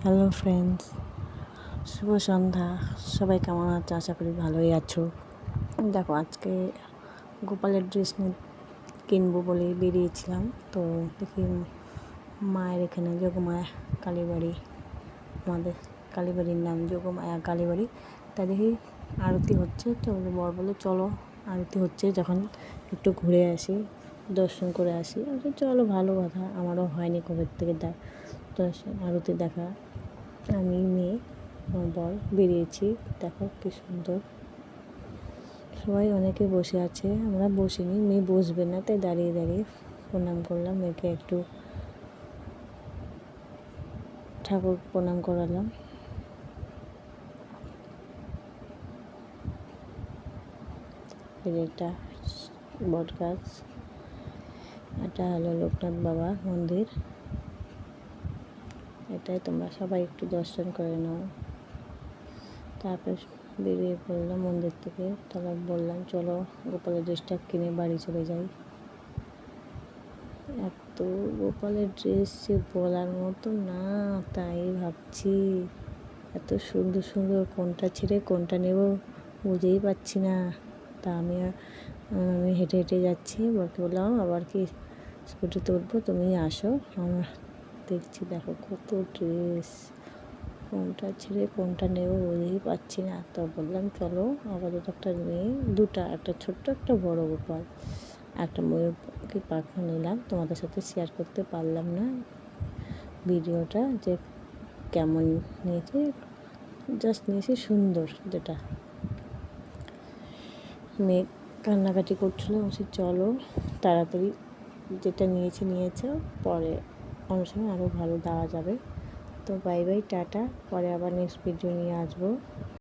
Hello friends, শুভ সন্ধ্যা। সবাই কেমন আছো? আশা করি ভালোই আছো। দেখো, আজকে গোপালের ড্রেস কিনবো বলে বেরিয়েছিলাম। তো দেখি মায়ের এখানে যোগমায়া কালীবাড়ি, আমাদের কালীবাড়ির নাম যোগমায়া কালীবাড়ি। তা দেখি আরতি হচ্ছে। তো বর বলে চলো, আরতি হচ্ছে যখন একটু ঘুরে আসি, দর্শন করে আসি। চলো, ভালো কথা, আমারও হয়নি কবে থেকে দর্শন আরতি দেখা। আমি মেয়ে আমার বর বেরিয়েছি। দেখো কি সুন্দর, সবাই অনেকে বসে আছে, আমরা বসিনি। মেয়ে বসবে না, তাই দাঁড়িয়ে দাঁড়িয়ে প্রণাম করলাম। মেয়েকে একটু ঠাকুর প্রণাম করালাম। এই যে একটা বট গাছ, এটা হলো লোকনাথ বাবা মন্দির। এটাই তোমরা সবাই একটু দর্শন করে নাও। তারপর বেরিয়ে পড়লাম মন্দির থেকে। তারপর বললাম চলো গোপালের ড্রেসটা কিনে বাড়ি চলে যাই। এত গোপালের ড্রেস যে বলার মতো না, তাই ভাবছি এত সুন্দর সুন্দর, কোনটা ছেড়ে কোনটা নেব বুঝেই পাচ্ছি না। তা আমি হেঁটে হেঁটে যাচ্ছি, বলতে বললাম আবার কি স্কুটিতে উঠবো, তুমি আসো। আমার দেখছি দেখো কত ড্রেস, কোনটা ছেড়ে কোনটা নেব বুঝেই পাচ্ছি না। তো বললাম চলো আপাতত একটা নিয়ে, দুটা, একটা ছোট্ট একটা বড় গোপাল, একটা ময়ূরকে পাখা নিলাম। তোমাদের সাথে শেয়ার করতে পারলাম না ভিডিওটা, যে কেমন নিয়েছি। জাস্ট নিয়েছি সুন্দর, যেটা মেয়ে কান্নাকাটি করছিলো। বলছি চলো তাড়াতাড়ি, যেটা নিয়েছে পরে অন্য সময় আরও ভালো দেওয়া যাবে। তো বাই বাই, টাটা। পরে আবার নেক্সট ভিডিও নিয়ে আসবো।